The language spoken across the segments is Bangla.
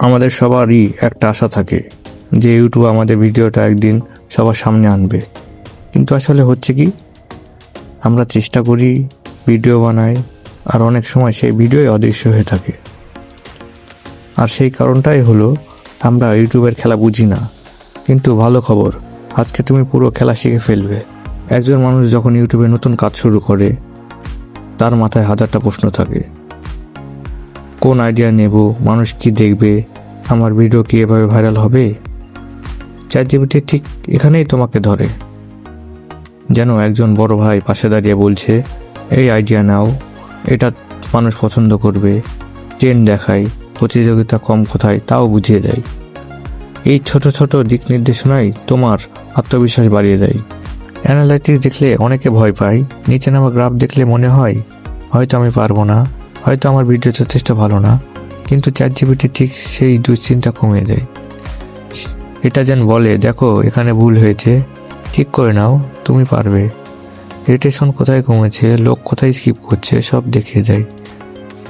আমাদের সবারই একটা আশা থাকে যে ইউটিউব আমাদের ভিডিওটা একদিন সবার সামনে আনবে, কিন্তু আসলে হচ্ছে কি, আমরা চেষ্টা করি, ভিডিও বানাই, আর অনেক সময় সেই ভিডিওই অদৃশ্য হয়ে থাকে। আর সেই কারণটাই হলো আমরা ইউটিউবের খেলা বুঝি না। কিন্তু ভালো খবর, আজকে তুমি পুরো খেলা শিখে ফেলবে। একজন মানুষ যখন ইউটিউবে নতুন কাজ শুরু করে, তার মাথায় হাজারটা প্রশ্ন থাকে। কোন আইডিয়া নেব, মানুষ কি দেখবে, আমার ভিডিও কি এভাবে ভাইরাল হবে? চ্যাটজিপিটি ঠিক এখানেই তোমাকে ধরে, যেন একজন বড় ভাই পাশে দাঁড়িয়ে বলছে, এই আইডিয়া নাও, এটা মানুষ পছন্দ করবে, ট্রেন্ড দেখায়, প্রতিযোগিতা কম কোথায় তাও বুঝিয়ে দেয়। এই ছোট ছোট দিক নির্দেশনাই তোমার আত্মবিশ্বাস বাড়িয়ে দেয়। অ্যানালাইটিক্স দেখলে অনেকে ভয় পায়, নিচে নামা গ্রাফ দেখলে মনে হয় হয়তো আমি পারবো না, হয়তো আমার ভিডিও যথেষ্ট ভালো না। কিন্তু চ্যাটজিপিটি ঠিক সেই দুশ্চিন্তা কমিয়ে দেয়। এটা যেন বলে, দেখো এখানে ভুল হয়েছে, ঠিক করে নাও, তুমি পারবে। রিটেশন কোথায় কমেছে, লোক কোথায় স্কিপ করছে, সব দেখিয়ে দেয়।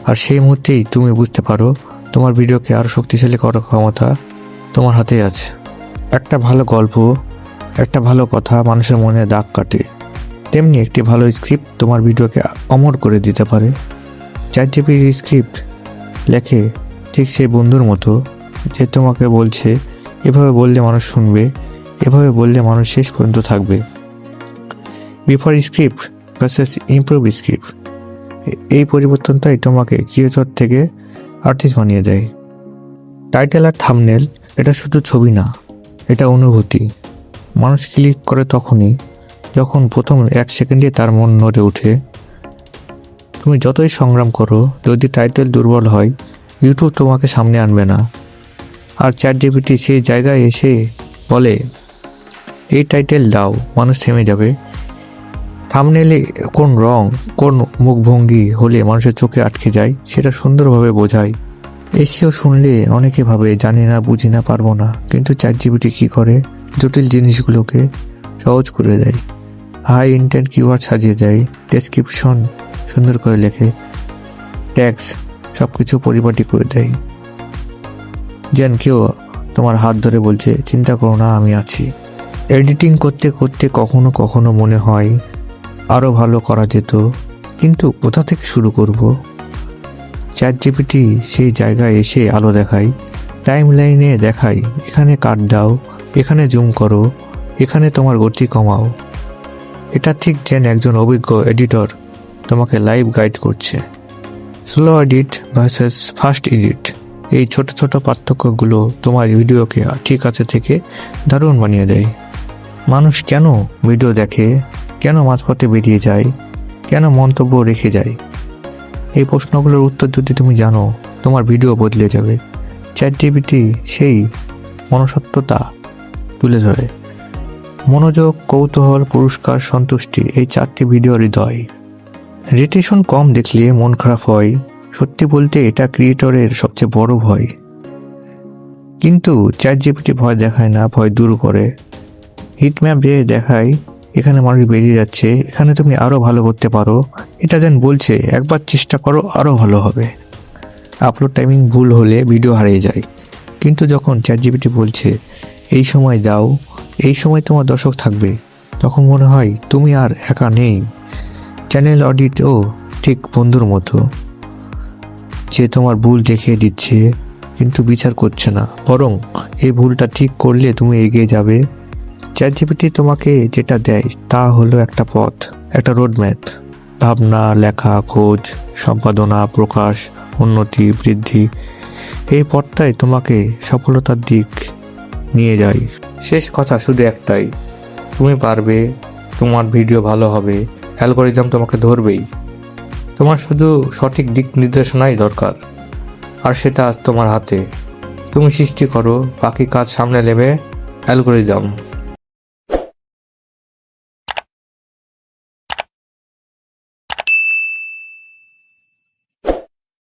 আর সেই মুহূর্তেই তুমি বুঝতে পারো তোমার ভিডিওকে আরও শক্তিশালী করার ক্ষমতা তোমার হাতেই আছে। একটা ভালো গল্প, একটা ভালো কথা মানুষের মনে দাগ কাটে, তেমনি একটি ভালো স্ক্রিপ্ট তোমার ভিডিওকে অমর করে দিতে পারে। চ্যাটজিপিটি স্ক্রিপ্ট লেখে ঠিক সেই বন্ধুর মতো, যে তোমাকে বলছে এভাবে বললে মানুষ শুনবে, এভাবে বললে মানুষ শেষ পর্যন্ত থাকবে। Before script versus improve script, এই পরিবর্তনটাই তোমাকে ক্রিয়েটর থেকে আর্টিস্ট বানিয়ে দেয়। টাইটেল আর থাম্বনেল এটা শুধু ছবি না, এটা অনুভূতি। মানুষ ক্লিক করে তখনই যখন প্রথম 1 সেকেন্ডে তার মন নড়ে ওঠে। তুমি যতই সংগ্রাম করো, যদি টাইটেল দুর্বল হয়, ইউটিউব তোমাকে সামনে আনবে না। আর চ্যাটজিপিটি সেই জায়গায় এসে বলে, এই টাইটেল দাও, মানুষ থেমে যাবে। থাম্বনেলে কোন রং, কোন মুখভঙ্গি হলে মানুষের চোখে আটকে যায়, সেটা সুন্দরভাবে বোঝায়। এসিও শুনলে অনেকে ভাবে জানি না, বুঝি না, পারবো না। কিন্তু চ্যাটজিপিটি কী করে, জটিল জিনিসগুলোকে সহজ করে দেয়। হাই ইন্টেন্ট কিওয়ার্ড সাজিয়ে দেয়, ডেসক্রিপশন সুন্দর করে লেখে, ট্যাগস সব কিছু পরিপাটি করে দেয়। যেন কেউ তোমার হাত ধরে বলছে, চিন্তা করো না, আমি আছি। এডিটিং করতে করতে কখনো কখনো মনে হয় আরও ভালো করা যেত, কিন্তু কোথা থেকে শুরু করব? চ্যাটজিপিটি সেই জায়গায় এসে আলো দেখায়, টাইম লাইনে দেখায়, এখানে কাট দাও, এখানে জুম করো, এখানে তোমার গতি কমাও। এটা ঠিক যেন একজন অভিজ্ঞ এডিটর তোমাকে লাইভ গাইড করছে। Slow edit versus fast edit, এই ছোট ছোট পার্থক্যগুলো তোমার ভিডিওকে ঠিক আছে থেকে দারুণ বানিয়ে দেয়। মানুষ কেন ভিডিও দেখে, কেন মাঝপথে বেরিয়ে যায়, কেন মন্তব্য রেখে যায়, এই প্রশ্নগুলোর উত্তর যদি তুমি জানো, তোমার ভিডিও বদলে যাবে। চ্যাটজিপিটি সেই মনুষ্যত্বতা তুলে ধরে। মনোযোগ, কৌতূহল, পুরস্কার, সন্তুষ্টি, এই 4টি ভিডিও হৃদয়। রিটেশন কম দেখলে মন খারাপ হয়, সত্যি বলতে এটা ক্রিয়েটরের সবচেয়ে বড় ভয়। কিন্তু চ্যাটজিপিটি ভয় দেখায় না, ভয় দূর করে। হিটম্যাপ দিয়ে দেখায়, এখানে মানুষ বেরিয়ে যাচ্ছে, এখানে তুমি আরও ভালো করতে পারো। এটা যেন বলছে, একবার চেষ্টা করো, আরও ভালো হবে। আপলোড টাইমিং ভুল হলে ভিডিও হারিয়ে যায়, কিন্তু যখন চ্যাটজিপিটি বলছে এই সময় দাও, এই সময় তোমার দর্শক থাকবে, তখন মনে হয় তুমি আর একা নেই। চ্যানেল অডিটও ঠিক বন্ধুর মতো, যে তোমার ভুল দেখিয়ে দিচ্ছে কিন্তু বিচার করছে না, বরং এই ভুলটা ঠিক করলে তুমি এগিয়ে যাবে। চ্যাটজিপিটি তোমাকে যেটা দেয় তা হলো একটা পথ, একটা রোডম্যাপ। ভাবনা, লেখা, খোঁজ, সম্পাদনা, প্রকাশ, উন্নতি, বৃদ্ধি, এই পথটাই তোমাকে সফলতার দিক নিয়ে যায়। শেষ কথা শুধু একটাই, তুমি পারবে, তোমার ভিডিও ভালো হবে, অ্যালগরিদম তোমাকে ধরবেই। তোমার শুধু সঠিক দিক নির্দেশনাই দরকার, আর সেটা আজ তোমার হাতে। তুমি সৃষ্টি করো, বাকি কাজ সামনে নেবে অ্যালগরিদম।